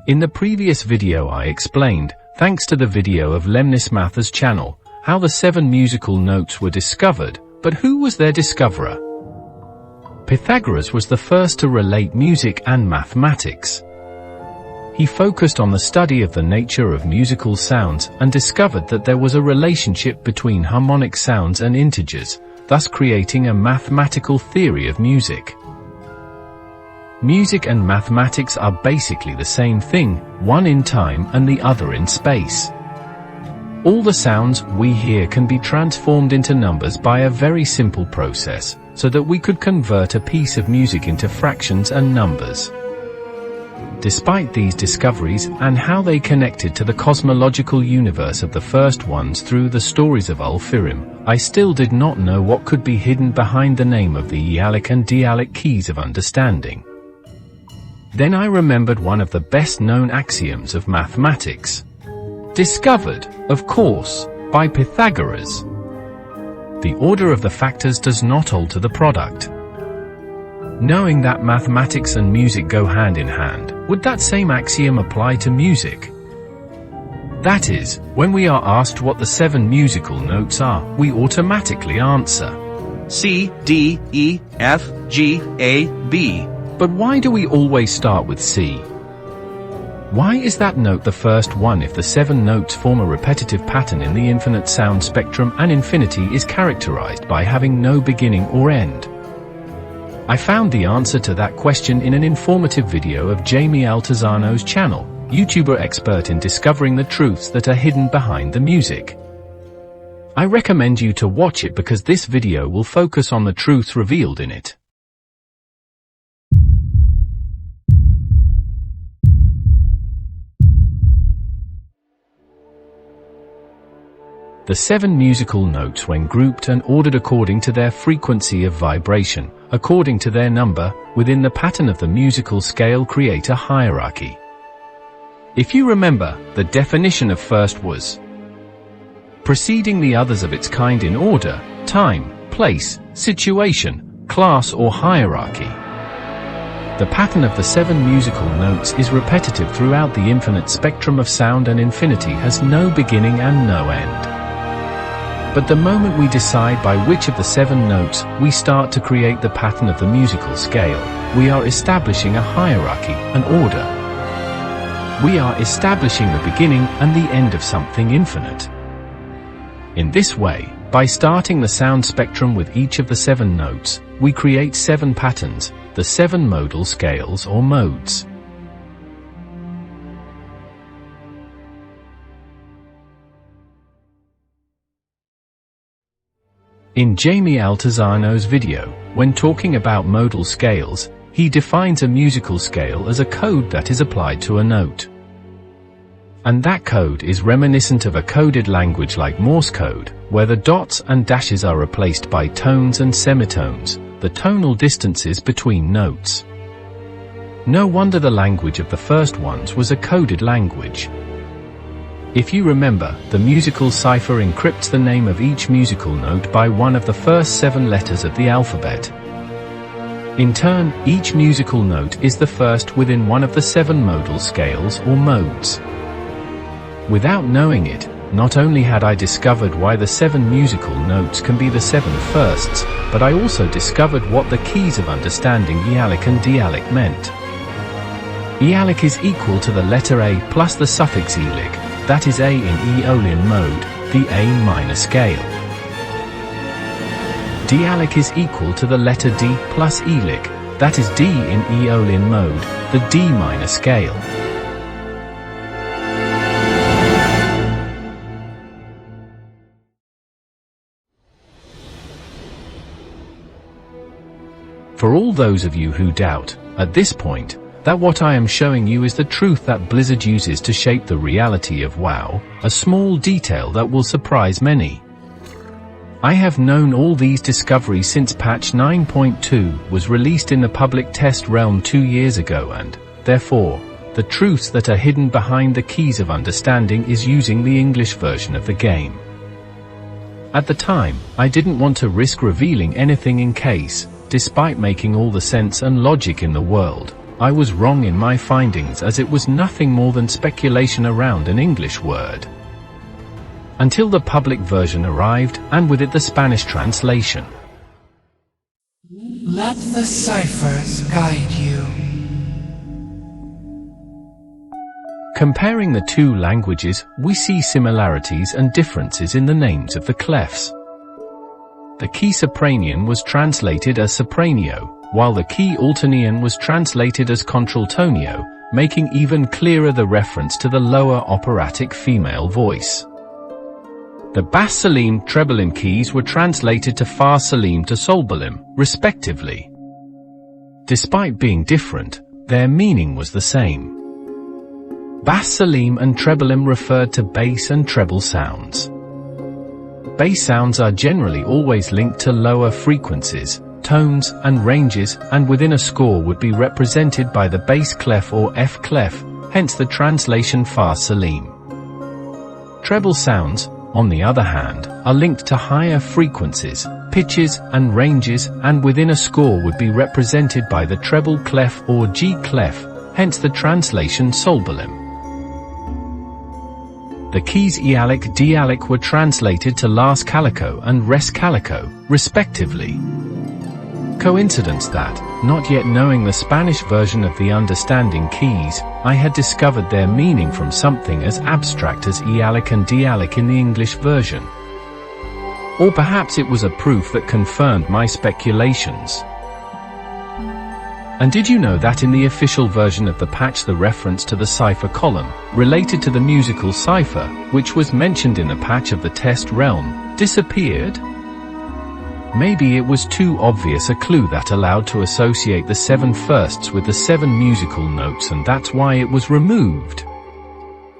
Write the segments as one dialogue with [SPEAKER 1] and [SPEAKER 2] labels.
[SPEAKER 1] In the previous video I explained, thanks to the video of Lemnismatha's channel, how the 7 musical notes were discovered, but who was their discoverer? Pythagoras was the first to relate music and mathematics. He focused on the study of the nature of musical sounds and discovered that there was a relationship between harmonic sounds and integers, thus creating a mathematical theory of music. Music and mathematics are basically the same thing, one in time and the other in space. All the sounds we hear can be transformed into numbers by a very simple process, so that we could convert a piece of music into fractions and numbers. Despite these discoveries and how they connected to the cosmological universe of the first ones through the stories of Ulfirim, I still did not know what could be hidden behind the name of the Ealic and Dialic keys of understanding. Then I remembered one of the best-known axioms of mathematics. Discovered, of course, by Pythagoras. The order of the factors does not alter the product. Knowing that mathematics and music go hand in hand, would that same axiom apply to music? That is, when we are asked what the 7 musical notes are, we automatically answer
[SPEAKER 2] C, D, E, F, G, A, B.
[SPEAKER 1] But why do we always start with C? Why is that note the first one if the 7 notes form a repetitive pattern in the infinite sound spectrum and infinity is characterized by having no beginning or end? I found the answer to that question in an informative video of Jamie Altozano's channel, YouTuber expert in discovering the truths that are hidden behind the music. I recommend you to watch it because this video will focus on the truth revealed in it. The 7 musical notes, when grouped and ordered according to their frequency of vibration, according to their number, within the pattern of the musical scale, create a hierarchy. If you remember, the definition of first was preceding the others of its kind in order, time, place, situation, class or hierarchy. The pattern of the 7 musical notes is repetitive throughout the infinite spectrum of sound, and infinity has no beginning and no end. But the moment we decide by which of the 7 notes we start to create the pattern of the musical scale, we are establishing a hierarchy, an order. We are establishing the beginning and the end of something infinite. In this way, by starting the sound spectrum with each of the 7 notes, we create 7 patterns, the 7 modal scales or modes. In Jamie Altozano's video, when talking about modal scales, he defines a musical scale as a code that is applied to a note. And that code is reminiscent of a coded language like Morse code, where the dots and dashes are replaced by tones and semitones, the tonal distances between notes. No wonder the language of the first ones was a coded language. If you remember, the musical cipher encrypts the name of each musical note by one of the first 7 letters of the alphabet. In turn, each musical note is the first within one of the 7 modal scales or modes. Without knowing it, not only had I discovered why the 7 musical notes can be the 7 firsts, but I also discovered what the keys of understanding Ealic and Dialic meant. Ealic is equal to the letter A plus the suffix Elic, that is A in Aeolian mode, the A minor scale. Dialic is equal to the letter D plus Elic, that is D in Aeolian mode, the D minor scale. For all those of you who doubt, at this point, that what I am showing you is the truth that Blizzard uses to shape the reality of WoW, a small detail that will surprise many. I have known all these discoveries since patch 9.2 was released in the public test realm 2 years ago, and, therefore, the truths that are hidden behind the keys of understanding is using the English version of the game. At the time, I didn't want to risk revealing anything in case, despite making all the sense and logic in the world, I was wrong in my findings, as it was nothing more than speculation around an English word. Until the public version arrived, and with it the Spanish translation.
[SPEAKER 3] Let the ciphers guide you.
[SPEAKER 1] Comparing the two languages, we see similarities and differences in the names of the clefs. The key Sopranian was translated as Sopranio, while the key Altonian was translated as Contraltonio, making even clearer the reference to the lower operatic female voice. The Bass Salim Treble keys were translated to Fa Salim to Solbalim, respectively. Despite being different, their meaning was the same. Bass Salim and Treble referred to bass and treble sounds. Bass sounds are generally always linked to lower frequencies, tones, and ranges, and within a score would be represented by the bass clef or F clef, hence the translation Fa Salim. Treble sounds, on the other hand, are linked to higher frequencies, pitches, and ranges, and within a score would be represented by the treble clef or G clef, hence the translation Solbalim. The keys Ealic Dialic were translated to Las Calico and Res Calico, respectively. Coincidence that, not yet knowing the Spanish version of the understanding keys, I had discovered their meaning from something as abstract as Ealic and Dialic in the English version. Or perhaps it was a proof that confirmed my speculations. And did you know that in the official version of the patch the reference to the Cypher column, related to the musical Cypher, which was mentioned in the patch of the test realm, disappeared? Maybe it was too obvious a clue that allowed to associate the 7 firsts with the 7 musical notes, and that's why it was removed.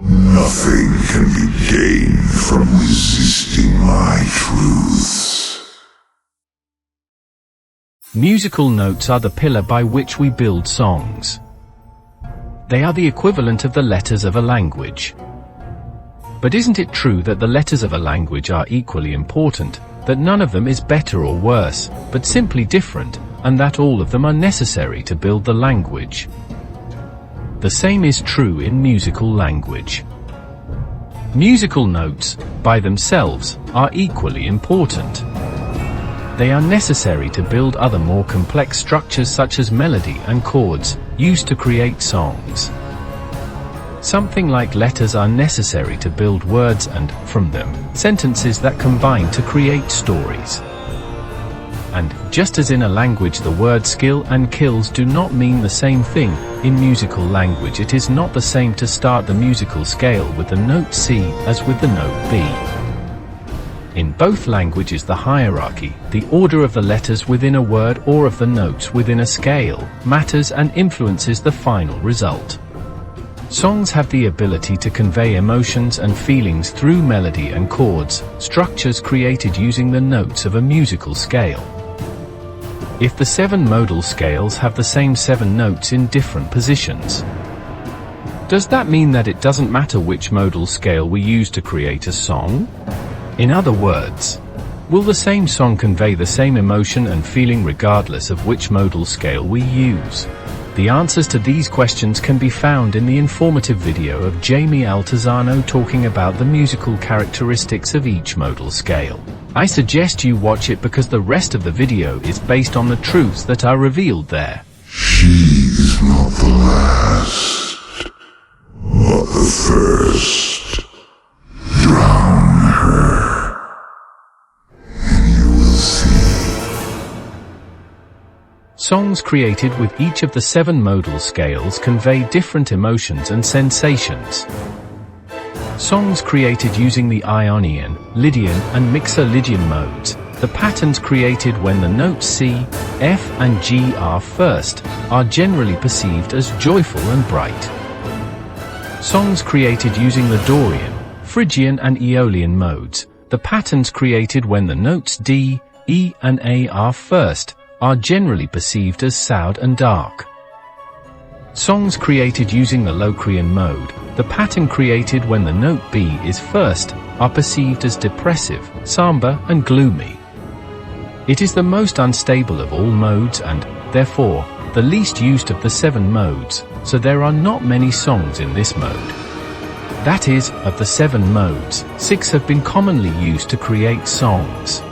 [SPEAKER 4] Nothing can be gained from resisting my truths.
[SPEAKER 1] Musical notes are the pillar by which we build songs. They are the equivalent of the letters of a language. But isn't it true that the letters of a language are equally important, that none of them is better or worse, but simply different, and that all of them are necessary to build the language? The same is true in musical language. Musical notes, by themselves, are equally important. They are necessary to build other more complex structures such as melody and chords, used to create songs. Something like letters are necessary to build words and, from them, sentences that combine to create stories. And, just as in a language the word skill and kills do not mean the same thing, in musical language it is not the same to start the musical scale with the note C as with the note B. In both languages the hierarchy, the order of the letters within a word or of the notes within a scale, matters and influences the final result. Songs have the ability to convey emotions and feelings through melody and chords, structures created using the notes of a musical scale. If the 7 modal scales have the same 7 notes in different positions, does that mean that it doesn't matter which modal scale we use to create a song? In other words, will the same song convey the same emotion and feeling regardless of which modal scale we use? The answers to these questions can be found in the informative video of Jamie Altozano talking about the musical characteristics of each modal scale. I suggest you watch it because the rest of the video is based on the truths that are revealed there.
[SPEAKER 4] She is not the last, but the first. Drown her, and you will see.
[SPEAKER 1] Songs created with each of the 7 modal scales convey different emotions and sensations. Songs created using the Ionian, Lydian, and Mixolydian modes, the patterns created when the notes C, F, and G are first, are generally perceived as joyful and bright. Songs created using the Dorian, Phrygian, and Aeolian modes, the patterns created when the notes D, E, and A are first, are generally perceived as sad and dark. Songs created using the Locrian mode, the pattern created when the note B is first, are perceived as depressive, somber, and gloomy. It is the most unstable of all modes and, therefore, the least used of the 7 modes, so there are not many songs in this mode. That is, of the 7 modes, 6 have been commonly used to create songs.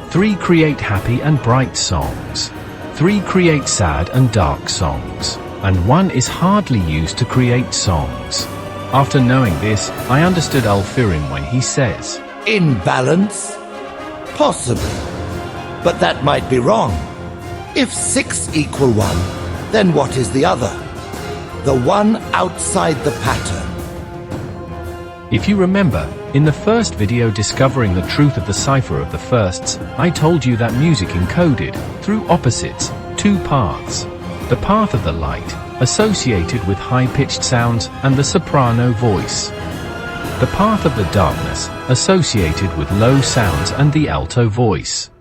[SPEAKER 1] 3 create happy and bright songs. 3 create sad and dark songs. And 1 is hardly used to create songs. After knowing this, I understood Ulfirin when he says,
[SPEAKER 5] In balance? Possibly. But that might be wrong. If 6 equal 1, then what is the other? The one outside the pattern.
[SPEAKER 1] If you remember, in the first video discovering the truth of the cipher of the firsts, I told you that music encoded, through opposites, 2 paths. The path of the light, associated with high-pitched sounds and the soprano voice. The path of the darkness, associated with low sounds and the alto voice.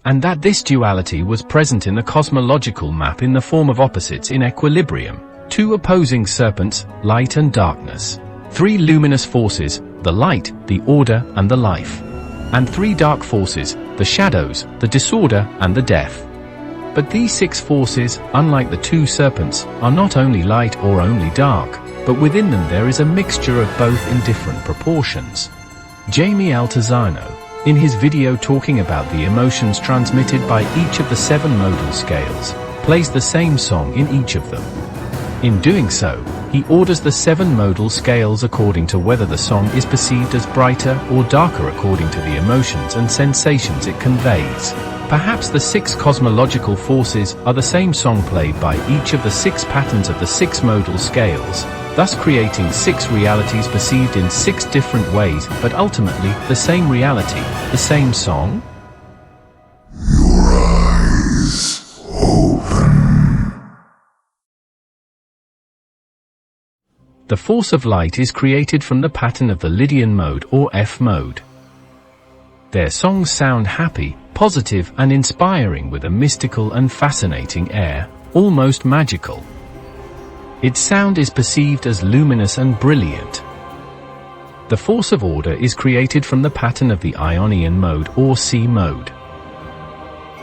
[SPEAKER 1] And that this duality was present in the cosmological map in the form of opposites in equilibrium, 2 opposing serpents, light and darkness. 3 luminous forces, the light, the order, and the life. And 3 dark forces, the shadows, the disorder, and the death. But these 6 forces, unlike the 2 serpents, are not only light or only dark, but within them there is a mixture of both in different proportions. Jamie Altozano, in his video talking about the emotions transmitted by each of the 7 modal scales, plays the same song in each of them. In doing so, he orders the 7 modal scales according to whether the song is perceived as brighter or darker according to the emotions and sensations it conveys. Perhaps the 6 cosmological forces are the same song played by each of the 6 patterns of the 6 modal scales, thus creating 6 realities perceived in 6 different ways, but ultimately the same reality, the same song?
[SPEAKER 4] Your eyes open.
[SPEAKER 1] The force of light is created from the pattern of the Lydian mode or F mode. Their songs sound happy, positive and inspiring with a mystical and fascinating air, almost magical. Its sound is perceived as luminous and brilliant. The force of order is created from the pattern of the Ionian mode or C mode.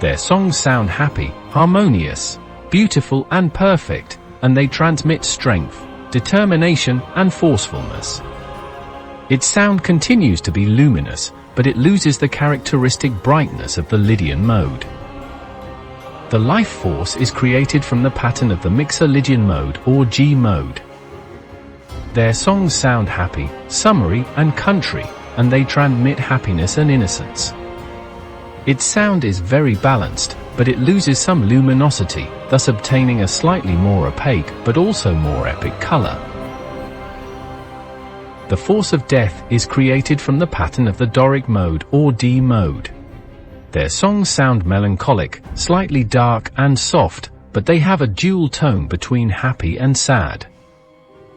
[SPEAKER 1] Their songs sound happy, harmonious, beautiful and perfect, and they transmit strength, determination and forcefulness. Its sound continues to be luminous, but it loses the characteristic brightness of the Lydian mode. The life force is created from the pattern of the Mixolydian mode or G mode. Their songs sound happy, summery and country, and they transmit happiness and innocence. Its sound is very balanced, but it loses some luminosity, thus obtaining a slightly more opaque but also more epic color. The force of death is created from the pattern of the Doric mode or D mode. Their songs sound melancholic, slightly dark and soft, but they have a dual tone between happy and sad.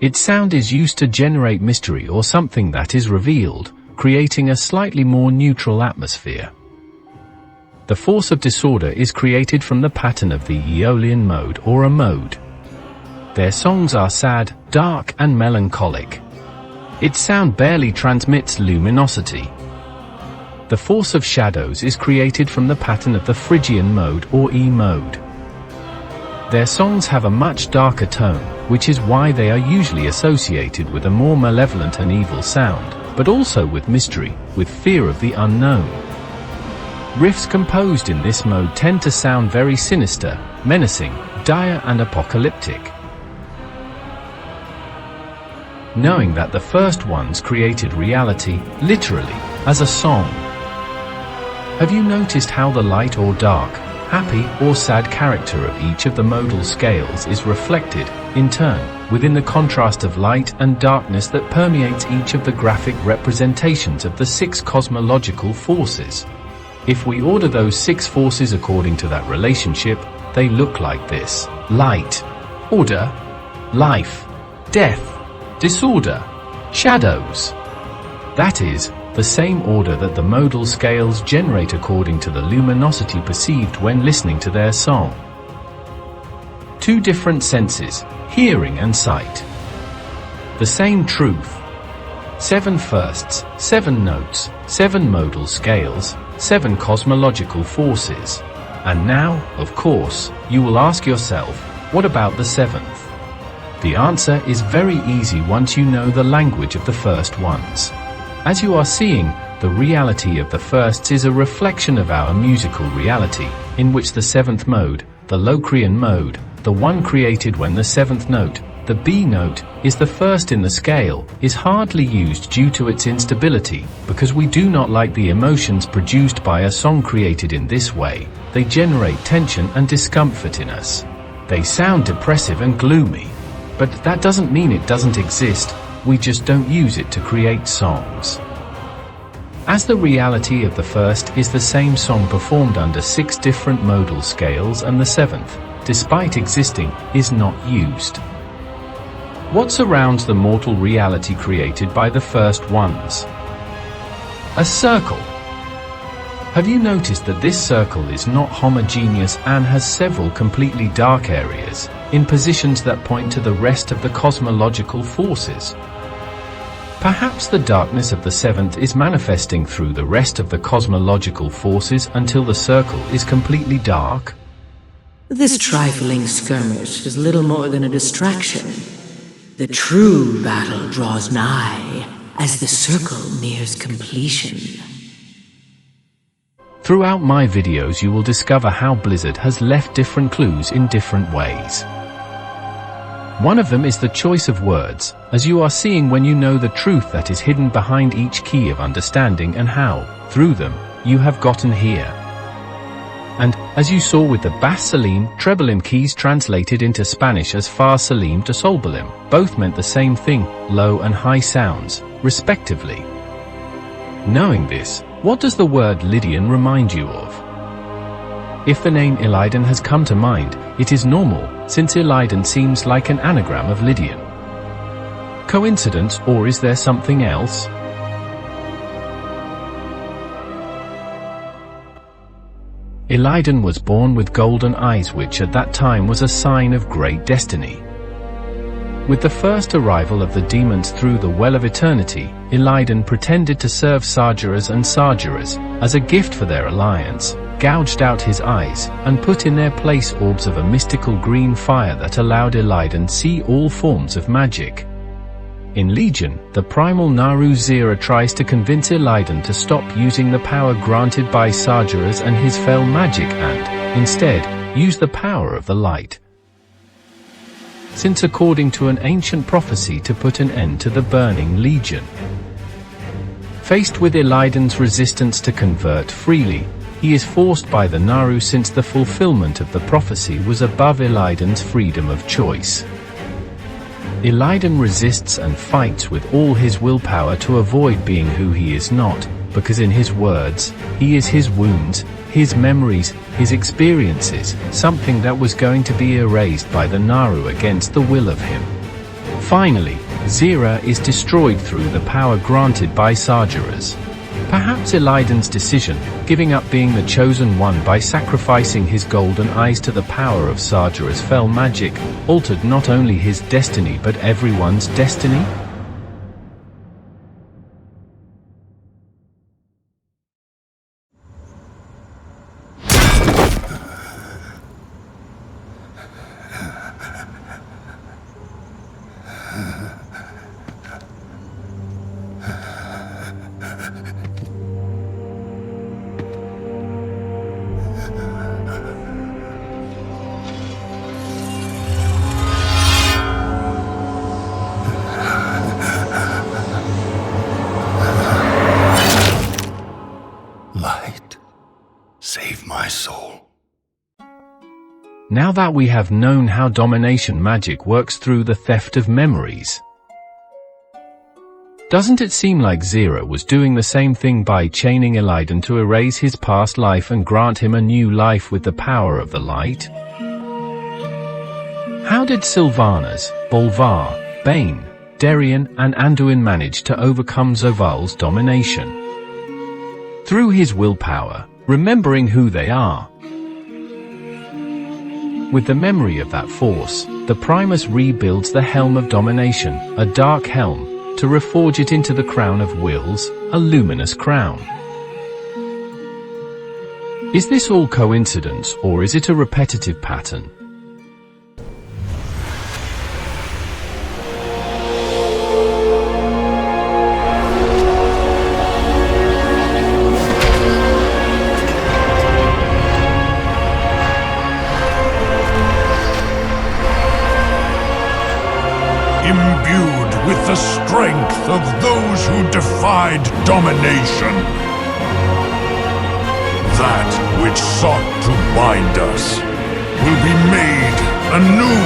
[SPEAKER 1] Its sound is used to generate mystery or something that is revealed, creating a slightly more neutral atmosphere. The force of disorder is created from the pattern of the Aeolian mode or a mode. Their songs are sad, dark and melancholic. Its sound barely transmits luminosity. The force of shadows is created from the pattern of the Phrygian mode or E mode. Their songs have a much darker tone, which is why they are usually associated with a more malevolent and evil sound, but also with mystery, with fear of the unknown. Riffs composed in this mode tend to sound very sinister, menacing, dire and apocalyptic. Knowing that the first ones created reality, literally, as a song. Have you noticed how the light or dark, happy or sad character of each of the modal scales is reflected, in turn, within the contrast of light and darkness that permeates each of the graphic representations of the 6 cosmological forces? If we order those 6 forces according to that relationship, they look like this: light, order, life, death, disorder, shadows. That is, the same order that the modal scales generate according to the luminosity perceived when listening to their song. 2 different senses, hearing and sight. The same truth. 7 firsts, 7 notes, 7 modal scales, 7 cosmological forces. And now, of course, you will ask yourself, what about the seventh? The answer is very easy once you know the language of the first ones. As you are seeing, the reality of the firsts is a reflection of our musical reality, in which the seventh mode, the Locrian mode, the one created when the seventh note, the B note, is the first in the scale, is hardly used due to its instability, because we do not like the emotions produced by a song created in this way. They generate tension and discomfort in us. They sound depressive and gloomy. But that doesn't mean it doesn't exist, we just don't use it to create songs. As the reality of the first is the same song performed under 6 different modal scales, and the seventh, despite existing, is not used. What surrounds the mortal reality created by the first ones? A circle. Have you noticed that this circle is not homogeneous and has several completely dark areas, in positions that point to the rest of the cosmological forces? Perhaps the darkness of the seventh is manifesting through the rest of the cosmological forces until the circle is completely dark?
[SPEAKER 6] This trifling skirmish is little more than a distraction. The true battle draws nigh as the circle nears completion.
[SPEAKER 1] Throughout my videos you will discover how Blizzard has left different clues in different ways. One of them is the choice of words, as you are seeing when you know the truth that is hidden behind each key of understanding and how, through them, you have gotten here. And, as you saw with the Bass Salim, Treblim keys translated into Spanish as Fa Salim to Solbalim, both meant the same thing, low and high sounds, respectively. Knowing this, what does the word Lydian remind you of? If the name Illidan has come to mind, it is normal, since Illidan seems like an anagram of Lydian. Coincidence, or is there something else? Illidan was born with golden eyes, which at that time was a sign of great destiny. With the first arrival of the demons through the Well of Eternity, Illidan pretended to serve Sargeras and Sargeras, as a gift for their alliance, gouged out his eyes, and put in their place orbs of a mystical green fire that allowed Illidan see all forms of magic. In Legion, the primal Naru Zira tries to convince Illidan to stop using the power granted by Sargeras and his fell magic and, instead, use the power of the light. Since according to an ancient prophecy to put an end to the burning Legion. Faced with Illidan's resistance to convert freely, he is forced by the Naru, since the fulfillment of the prophecy was above Illidan's freedom of choice. Illidan resists and fights with all his willpower to avoid being who he is not, because in his words, he is his wounds, his memories, his experiences, something that was going to be erased by the Naru against the will of him. Finally, Zira is destroyed through the power granted by Sargeras. Perhaps Illidan's decision, giving up being the chosen one by sacrificing his golden eyes to the power of Sargeras' fell magic, altered not only his destiny but everyone's destiny?
[SPEAKER 4] Light, save my soul.
[SPEAKER 1] Now that we have known how domination magic works through the theft of memories, doesn't it seem like Zira was doing the same thing by chaining Illidan to erase his past life and grant him a new life with the power of the light? How did Sylvanas, Bolvar, Bane, Darian and Anduin manage to overcome Zoval's domination? Through his willpower, remembering who they are. With the memory of that force, the Primus rebuilds the Helm of Domination, a dark helm, to reforge it into the Crown of Wills, a luminous crown. Is this all coincidence, or is it a repetitive pattern?
[SPEAKER 4] Imbued with the strength of those who defied domination. That which sought to bind us will be made anew.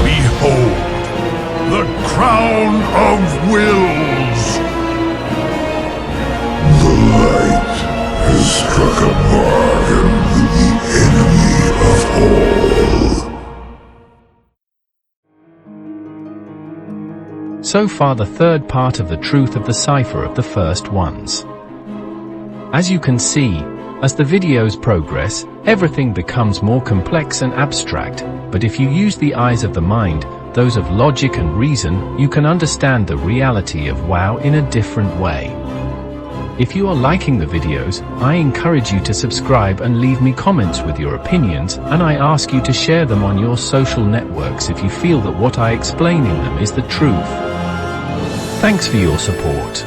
[SPEAKER 4] Behold, the crown of wills. The light has struck a bargain with the enemy of all.
[SPEAKER 1] So far the third part of the truth of the Cypher of the first ones. As you can see, as the videos progress, everything becomes more complex and abstract, but if you use the eyes of the mind, those of logic and reason, you can understand the reality of WoW in a different way. If you are liking the videos, I encourage you to subscribe and leave me comments with your opinions, and I ask you to share them on your social networks if you feel that what I explain in them is the truth. Thanks for your support.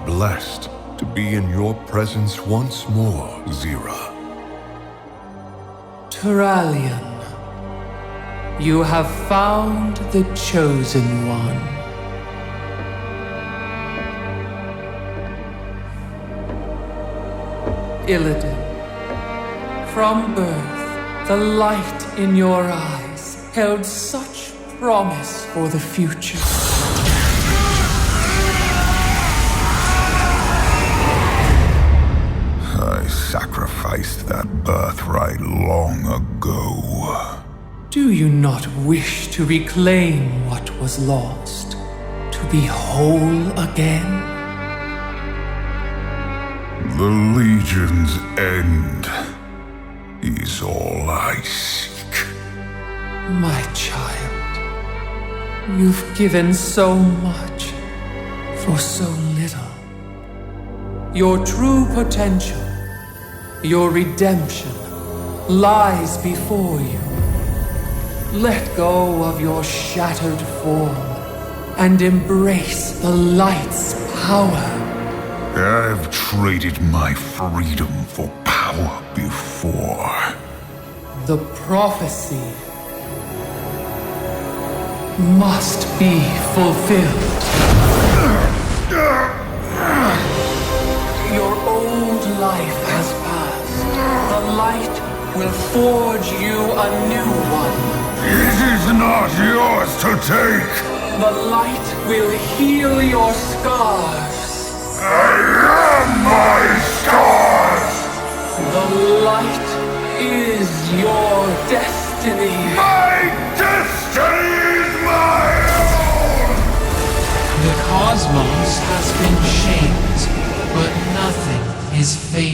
[SPEAKER 4] Blessed to be in your presence once more, Zira.
[SPEAKER 3] Turalian, you have found the Chosen One. Illidan, from birth, the light in your eyes held such promise for the future.
[SPEAKER 4] I sacrificed that birthright long ago.
[SPEAKER 3] Do you not wish to reclaim what was lost? To be whole again?
[SPEAKER 4] The Legion's end is all I seek.
[SPEAKER 3] My child, you've given so much for so little. Your true potential, your redemption, lies before you. Let go of your shattered form and embrace the light's power.
[SPEAKER 4] I've traded my freedom for power before.
[SPEAKER 3] The prophecy must be fulfilled. Your old life has passed. The light will forge you a new one.
[SPEAKER 4] It is not yours to take.
[SPEAKER 3] The light will heal your scars.
[SPEAKER 4] I am my scars.
[SPEAKER 3] The light is your destiny.
[SPEAKER 4] My destiny is my own.
[SPEAKER 3] The cosmos has been shaped, but nothing is fated.